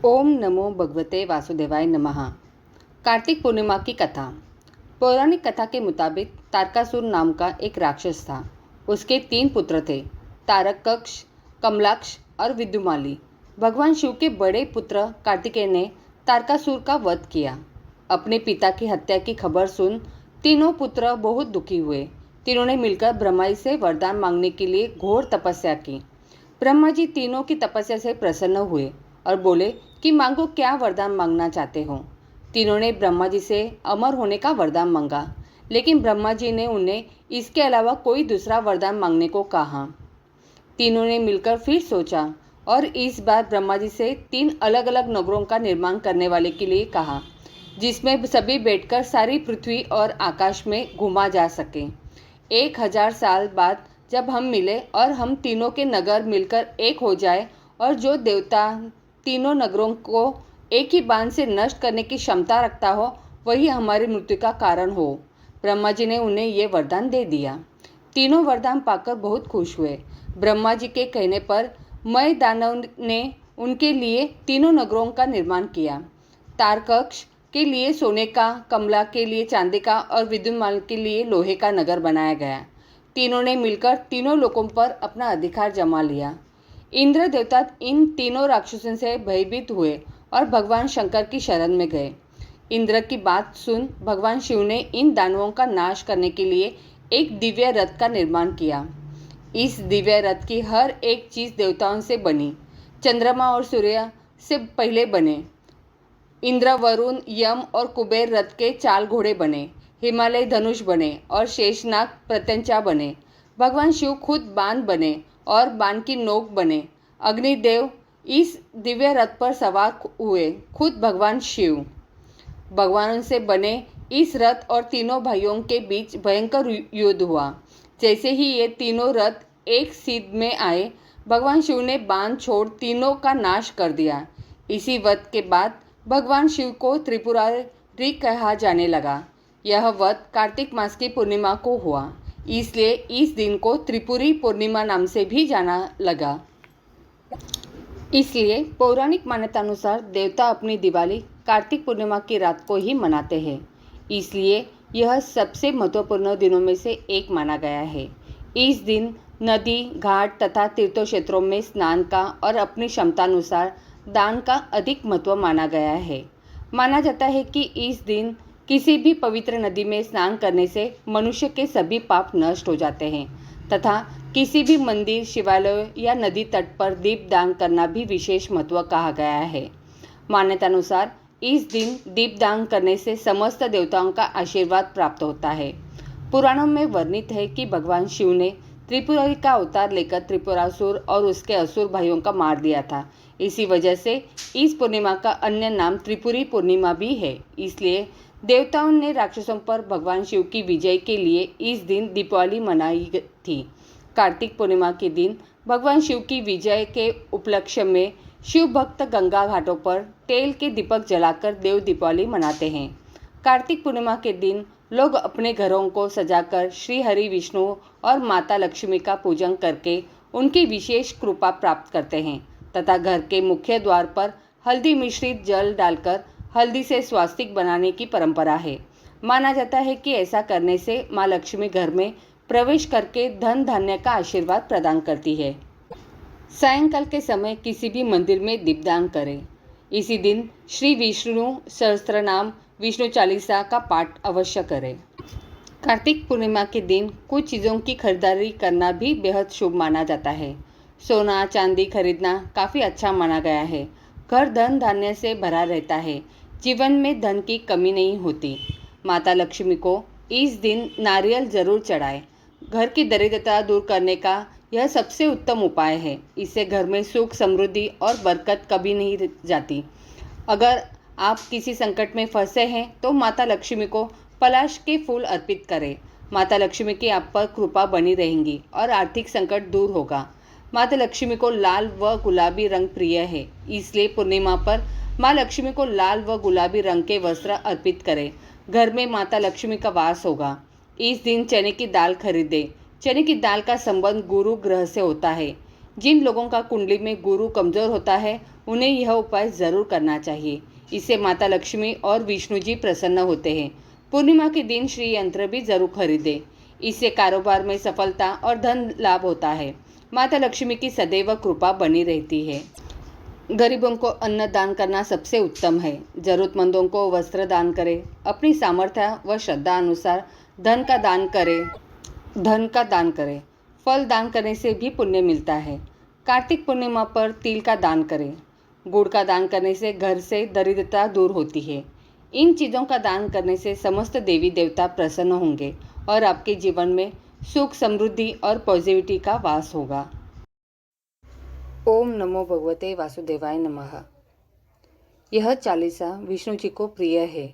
ओम नमो भगवते वासुदेवाय नमः। कार्तिक पूर्णिमा की कथा। पौराणिक कथा के मुताबिक तारकासुर नाम का एक राक्षस था। उसके 3 पुत्र थे, तारकक्ष, कमलाक्ष और विद्युमाली। भगवान शिव के बड़े पुत्र कार्तिकेय ने तारकासुर का वध किया। अपने पिता की हत्या की खबर सुन तीनों पुत्र बहुत दुखी हुए। तीनों ने मिलकर ब्रह्मा जी से वरदान मांगने के लिए घोर तपस्या की। ब्रह्मा जी तीनों की तपस्या से प्रसन्न हुए और बोले कि मांगो, क्या वरदान मांगना चाहते हो। तीनों ने ब्रह्मा जी से अमर होने का वरदान मांगा, लेकिन ब्रह्मा जी ने उन्हें इसके अलावा कोई दूसरा वरदान मांगने को कहा। तीनों ने मिलकर फिर सोचा और इस बार ब्रह्मा जी से 3 अलग अलग नगरों का निर्माण करने वाले के लिए कहा, जिसमें सभी बैठकर सारी पृथ्वी और आकाश में घूमा जा सके। 1000 साल बाद जब हम मिले और हम तीनों के नगर मिलकर एक हो जाए और जो देवता तीनों नगरों को एक ही बाण से नष्ट करने की क्षमता रखता हो, वही हमारी मृत्यु का कारण हो। ब्रह्मा जी ने उन्हें ये वरदान दे दिया। तीनों वरदान पाकर बहुत खुश हुए। ब्रह्मा जी के कहने पर मय दानव ने उनके लिए तीनों नगरों का निर्माण किया। तारकक्ष के लिए सोने का, कमला के लिए चांदी का और विद्युन्माल के लिए लोहे का नगर बनाया गया। तीनों ने मिलकर तीनों लोकों पर अपना अधिकार जमा लिया। इंद्र देवता इन तीनों राक्षसों से भयभीत हुए और भगवान शंकर की शरण में गए। इंद्र की बात सुन भगवान शिव ने इन दानवों का नाश करने के लिए एक दिव्य रथ का निर्माण किया। इस दिव्य रथ की हर एक चीज देवताओं से बनी। चंद्रमा और सूर्य से पहले बने। इंद्र, वरुण, यम और कुबेर रथ के चाल घोड़े बने। हिमालय धनुष बने और शेषनाग प्रत्यंचा बने। भगवान शिव खुद बाण बने और बाण की नोक बने। अग्निदेव इस दिव्य रथ पर सवार हुए, खुद भगवान शिव। भगवान से बने इस रथ और तीनों भाइयों के बीच भयंकर युद्ध हुआ। जैसे ही ये तीनों रथ एक सीध में आए, भगवान शिव ने बाण छोड़ तीनों का नाश कर दिया। इसी वध के बाद भगवान शिव को त्रिपुरारी कहा जाने लगा। यह वध कार्तिक मास की पूर्णिमा को हुआ, इसलिए इस दिन को त्रिपुरी पूर्णिमा नाम से भी जाना लगा। इसलिए पौराणिक मान्यतानुसार देवता अपनी दिवाली कार्तिक पूर्णिमा की रात को ही मनाते हैं। इसलिए यह सबसे महत्वपूर्ण दिनों में से एक माना गया है। इस दिन नदी, घाट तथा तीर्थ क्षेत्रों में स्नान का और अपनी क्षमतानुसार दान का अधिक महत्व माना गया है। माना जाता है कि इस दिन किसी भी पवित्र नदी में स्नान करने से मनुष्य के सभी पाप नष्ट हो जाते हैं तथा किसी भी मंदिर, शिवालय या नदी तट पर दीप दान करना भी विशेष महत्व कहा गया है। मान्यतानुसार इस दिन दीप दान करने से समस्त देवताओं का आशीर्वाद प्राप्त होता है। पुराणों में वर्णित है कि भगवान शिव ने त्रिपुरारी का अवतार लेकर त्रिपुरासुर और उसके असुर भाइयों का मार दिया था। इसी वजह से इस पूर्णिमा का अन्य नाम त्रिपुरी पूर्णिमा भी है। इसलिए देवताओं ने राक्षसों पर भगवान शिव की विजय के लिए इस दिन दीपावली मनाई थी। कार्तिक पूर्णिमा के दिन भगवान शिव की विजय के उपलक्ष्य में शिव भक्त गंगा घाटों पर तेल के दीपक जलाकर देव दीपावली मनाते हैं। कार्तिक पूर्णिमा के दिन लोग अपने घरों को सजाकर श्री हरि विष्णु और माता लक्ष्मी का पूजन करके उनकी विशेष कृपा प्राप्त करते हैं तथा घर के मुख्य द्वार पर हल्दी मिश्रित जल डालकर हल्दी से स्वास्तिक बनाने की परंपरा है। माना जाता है कि ऐसा करने से माँ लक्ष्मी घर में प्रवेश करके धन धान्य का आशीर्वाद प्रदान करती है। सायंकाल के समय किसी भी मंदिर में दीपदान करें। इसी दिन श्री विष्णु सहस्त्रनाम, विष्णु चालीसा का पाठ अवश्य करें। कार्तिक पूर्णिमा के दिन कुछ चीज़ों की खरीदारी करना भी बेहद शुभ माना जाता है। सोना चांदी खरीदना काफ़ी अच्छा माना गया है। घर धन धान्य से भरा रहता है। जीवन में धन की कमी नहीं होती। माता लक्ष्मी को इस दिन नारियल जरूर चढ़ाएं। घर की दरिद्रता दूर करने का यह सबसे उत्तम उपाय है। इससे घर में सुख, समृद्धि और बरकत कभी नहीं जाती। अगर आप किसी संकट में फंसे हैं तो माता लक्ष्मी को पलाश के फूल अर्पित करें। माता लक्ष्मी की आप पर कृपा बनी रहेंगी और आर्थिक संकट दूर होगा। माता लक्ष्मी को लाल व गुलाबी रंग प्रिय है, इसलिए पूर्णिमा पर माँ लक्ष्मी को लाल व गुलाबी रंग के वस्त्र अर्पित करें। घर में माता लक्ष्मी का वास होगा। इस दिन चने की दाल खरीदें। चने की दाल का संबंध गुरु ग्रह से होता है। जिन लोगों का कुंडली में गुरु कमज़ोर होता है उन्हें यह उपाय ज़रूर करना चाहिए। इससे माता लक्ष्मी और विष्णु जी प्रसन्न होते हैं। पूर्णिमा के दिन श्री यंत्र भी जरूर खरीदें। इससे कारोबार में सफलता और धन लाभ होता है। माता लक्ष्मी की सदैव कृपा बनी रहती है। गरीबों को अन्न दान करना सबसे उत्तम है। जरूरतमंदों को वस्त्र दान करें। अपनी सामर्थ्य व श्रद्धा अनुसार धन का दान करें। फल दान करने से भी पुण्य मिलता है। कार्तिक पूर्णिमा पर तिल का दान करें। गुड़ का दान करने से घर से दरिद्रता दूर होती है। इन चीज़ों का दान करने से समस्त देवी देवता प्रसन्न होंगे और आपके जीवन में सुख, समृद्धि और पॉजिटिविटी का वास होगा। ओम नमो भगवते वासुदेवाय नमः। यह चालीसा विष्णु जी को प्रिय है।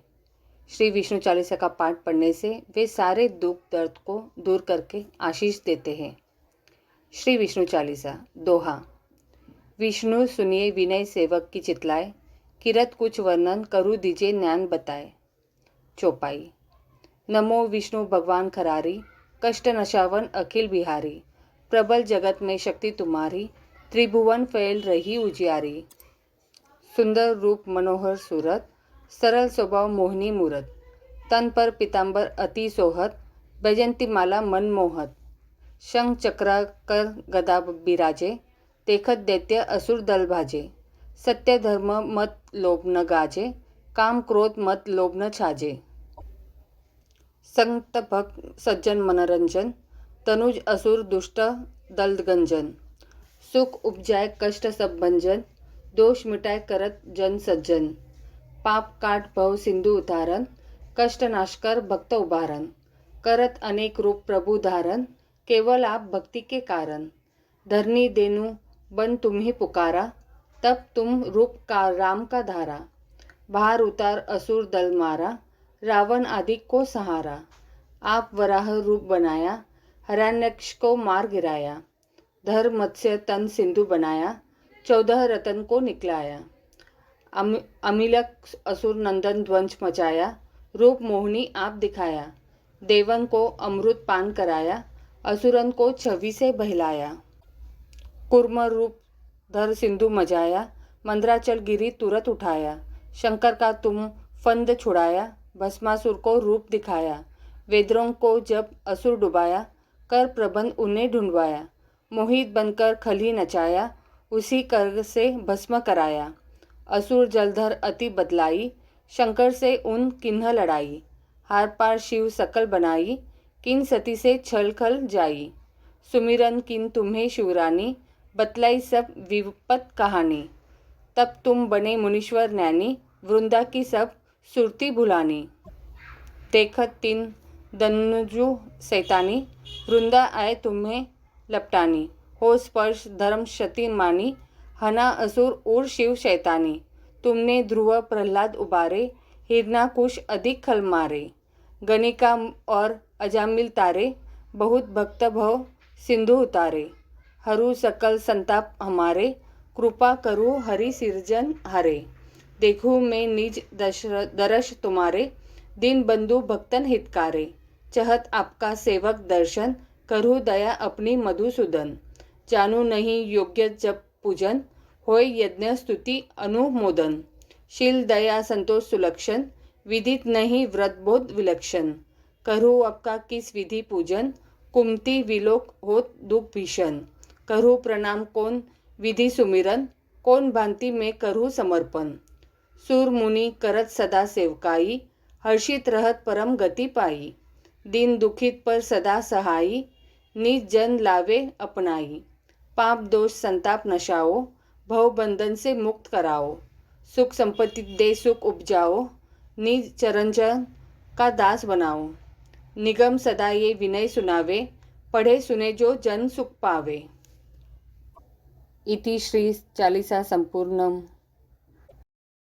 श्री विष्णु चालीसा का पाठ पढ़ने से वे सारे दुख दर्द को दूर करके आशीष देते हैं। श्री विष्णु चालीसा दोहा। विष्णु सुनिए विनय सेवक की चितलाए, किरत कुछ वर्णन करूँ दीजिए ज्ञान बताए। चौपाई। नमो विष्णु भगवान खरारी, कष्ट नशावन अखिल बिहारी। प्रबल जगत में शक्ति तुम्हारी, त्रिभुवन फैल रही उजियारी। सुंदर रूप मनोहर सूरत, सरल स्वभाव मोहिनी मूरत। तन पर पीतांबर अति सोहत, बैजंती माला मन मोहत। शंख चक्र कर गदा बिराजे, देखत दैत्य असुर दल भाजे। सत्य धर्म मत लोभ न गाजे, काम क्रोध मत लोभ न छाजे। संत भक्त सज्जन मनोरंजन, तनुज असुर दुष्ट दल गंजन। सुख उपजाय कष्ट सब भंजन, दोष मिटाय करत जन सज्जन। पाप काट भव सिंधु उतारन, कष्ट नाशकर भक्त उबारन। करत अनेक रूप प्रभु धारन, केवल आप भक्ति के कारण। धरनी देनु बन तुम्ही पुकारा, तब तुम रूप का राम का धारा। बाहर उतार असुर दल मारा, रावण आदि को सहारा। आप वराह रूप बनाया, हिरण्यक्ष को मार गिराया। धर मत्स्य तन सिंधु बनाया, 14 रतन को निकलाया। अमिलक असुर नंदन ध्वंस मचाया, रूप मोहिनी आप दिखाया। देवन को अमृत पान कराया, असुरन को छवि से बहलाया। कुर्म रूप धर सिंधु मजाया, मंद्राचल गिरी तुरंत उठाया। शंकर का तुम फंद छुड़ाया, भस्मासुर को रूप दिखाया। वेद्रों को जब असुर डुबाया, कर प्रबंध उन्हें ढूंढवाया। मोहित बनकर खली नचाया, उसी कर से भस्म कराया। असुर जलधर अति बदलाई, शंकर से उन किन्ह लड़ाई। हार पार शिव सकल बनाई, किन सती से छल खल जाई। सुमिरन किन तुम्हें शिवरानी, बतलाई सब विपत कहानी। तब तुम बने मुनीश्वर ज्ञानी, वृंदा की सब सुरती भुलानी। देखत तीन दनुजु सैतानी, वृंदा आए तुम्हें लपटानी। हो स्पर्श धर्म क्षति मानी, हना असुर उर शिव शैतानी। तुमने ध्रुव प्रहलाद उबारे, हिरणाकुश अधिक खल मारे। गणिका और अजामिल तारे, बहुत भक्त भव सिंधु उतारे। हरू सकल संताप हमारे, कृपा करू हरि सिरजन हारे। देखूँ मैं निज दर्श तुम्हारे, दीन बंधु भक्तन हितकारे। चहत आपका सेवक दर्शन, करूँ दया अपनी मधुसूदन। जानू नहीं योग्य जप पूजन, होय यज्ञ स्तुति अनुमोदन। शील दया संतोष सुलक्षण, विदित नहीं व्रत बोध विलक्षण। करूँ आपका किस विधि पूजन, कुमति विलोक होत दुख भीषण। करूँ प्रणाम कौन विधि सुमिरन, कौन भांति में करूँ समर्पण। सूर मुनि करत सदा सेवकाई, हर्षित रहत परम गति पाई। दीन दुखित पर सदा सहाई, निज जन लावे अपनाई। पाप दोष संताप नशाओ, भव बंधन से मुक्त कराओ। सुख संपत्ति दे सुख उपजाओ, निज चरणजन का दास बनाओ। निगम सदा ये विनय सुनावे, पढ़े सुने जो जन सुख पावे। इति श्री चालीसा संपूर्णम।